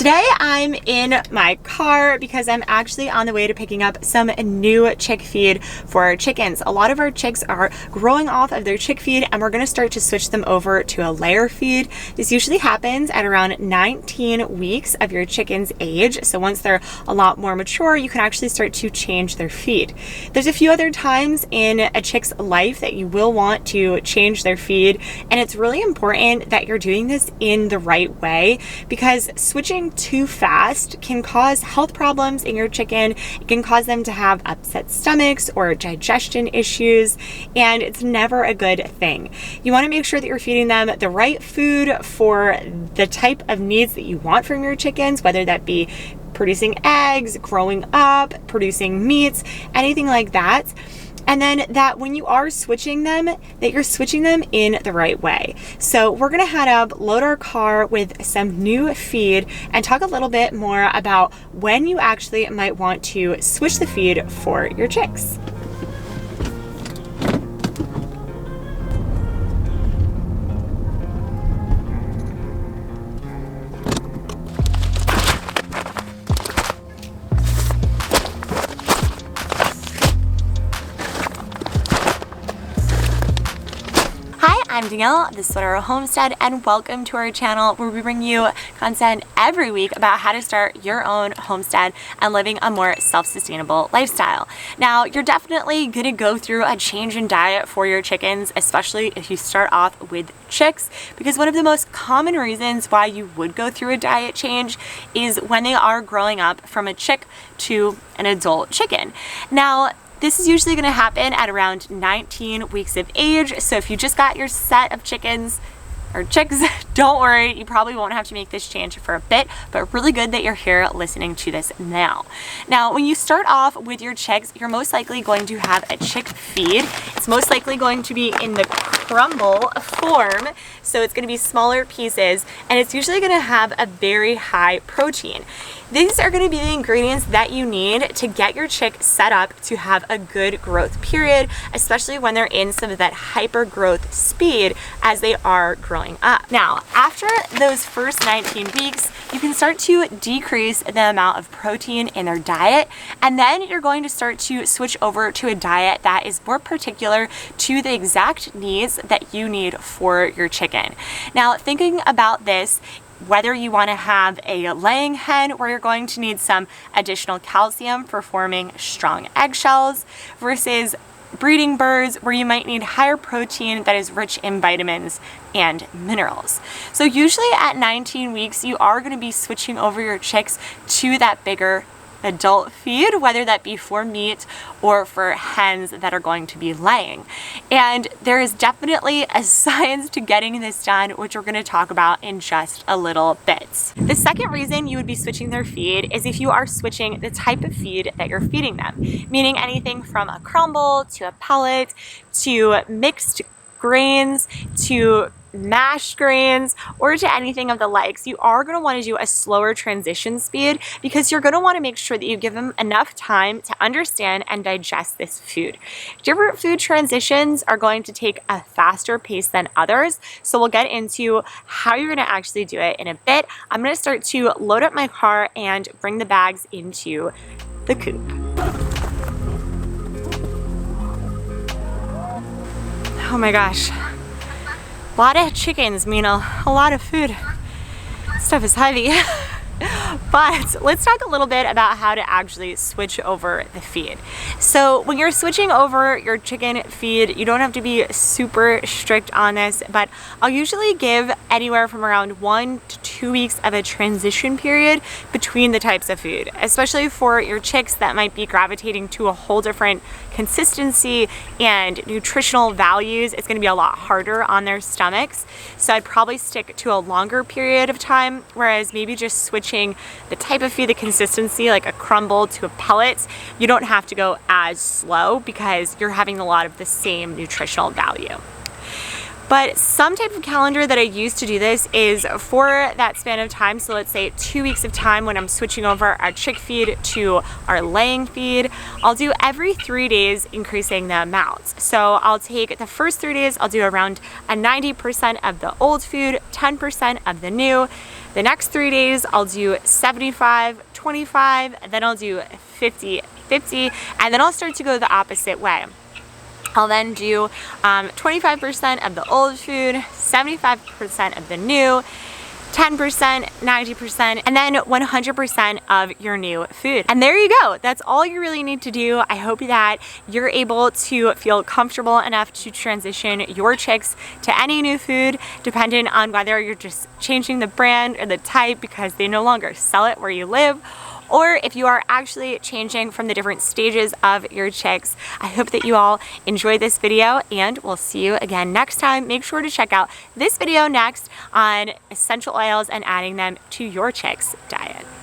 Today I'm in my car because I'm actually on the way to picking up some new chick feed for our chickens. A lot of our chicks are growing off of their chick feed and we're going to start to switch them over to a layer feed. This usually happens at around 19 weeks of your chicken's age. So once they're a lot more mature, you can actually start to change their feed. There's a few other times in a chick's life that you will want to change their feed, and it's really important that you're doing this in the right way because switching too fast can cause health problems in your chicken. It can cause them to have upset stomachs or digestion issues, and it's never a good thing. You want to make sure that you're feeding them the right food for the type of needs that you want from your chickens, whether that be producing eggs, growing up, producing meats, anything like that. And then that when you are switching them, that you're switching them in the right way. So we're gonna head up, load our car with some new feed, and talk a little bit more about when you actually might want to switch the feed for your chicks. I'm Danielle, this is our Homestead, and welcome to our channel where we bring you content every week about how to start your own homestead and living a more self-sustainable lifestyle. Now, you're definitely going to go through a change in diet for your chickens, especially if you start off with chicks, because one of the most common reasons why you would go through a diet change is when they are growing up from a chick to an adult chicken. Now, this is usually going to happen at around 19 weeks of age. So if you just got your set of chickens or chicks, don't worry, you probably won't have to make this change for a bit, but really good that you're here listening to this now. Now, when you start off with your chicks, you're most likely going to have a chick feed. It's most likely going to be in the crumble form, so it's going to be smaller pieces, and it's usually going to have a very high protein. These are going to be the ingredients that you need to get your chick set up to have a good growth period, especially when they're in some of that hyper growth speed as they are growing up. Now, after those first 19 weeks, you can start to decrease the amount of protein in their diet, and then you're going to start to switch over to a diet that is more particular to the exact needs that you need for your chicken. Now, thinking about this, whether you want to have a laying hen where you're going to need some additional calcium for forming strong eggshells versus breeding birds where you might need higher protein that is rich in vitamins and minerals. So usually at 19 weeks, you are going to be switching over your chicks to that bigger adult feed, whether that be for meat or for hens that are going to be laying. And there is definitely a science to getting this done, which we're going to talk about in just a little bit. The second reason you would be switching their feed is if you are switching the type of feed that you're feeding them, meaning anything from a crumble to a pellet to mixed grains to mashed grains or to anything of the likes. You are going to want to do a slower transition speed because you're going to want to make sure that you give them enough time to understand and digest this food. Different food transitions are going to take a faster pace than others, so we'll get into how you're going to actually do it in a bit. I'm going to start to load up my car and bring the bags into the coop. Oh my gosh. A lot of chickens mean a lot of food. Stuff is heavy. But let's talk a little bit about how to actually switch over the feed. So when you're switching over your chicken feed, you don't have to be super strict on this, but I'll usually give anywhere from around 1 to 2 weeks of a transition period between the types of food, especially for your chicks that might be gravitating to a whole different consistency and nutritional values. It's going to be a lot harder on their stomachs. So I'd probably stick to a longer period of time, whereas maybe just switching the type of feed, the consistency, like a crumble to a pellet, you don't have to go as slow because you're having a lot of the same nutritional value. But some type of calendar that I use to do this is for that span of time. So let's say 2 weeks of time when I'm switching over our chick feed to our laying feed. I'll do every 3 days increasing the amounts. So I'll take the first 3 days, I'll do around a 90% of the old food, 10% of the new. The next 3 days, I'll do 75, 25, and then I'll do 50, 50, and then I'll start to go the opposite way. I'll then do 25% of the old food, 75% of the new, 10%, 90%, and then 100% of your new food. And there you go. That's all you really need to do. I hope that you're able to feel comfortable enough to transition your chicks to any new food, depending on whether you're just changing the brand or the type because they no longer sell it where you live, or if you are actually changing from the different stages of your chicks. I hope that you all enjoyed this video, and we'll see you again next time. Make sure to check out this video next on essential oils and adding them to your chicks' diet.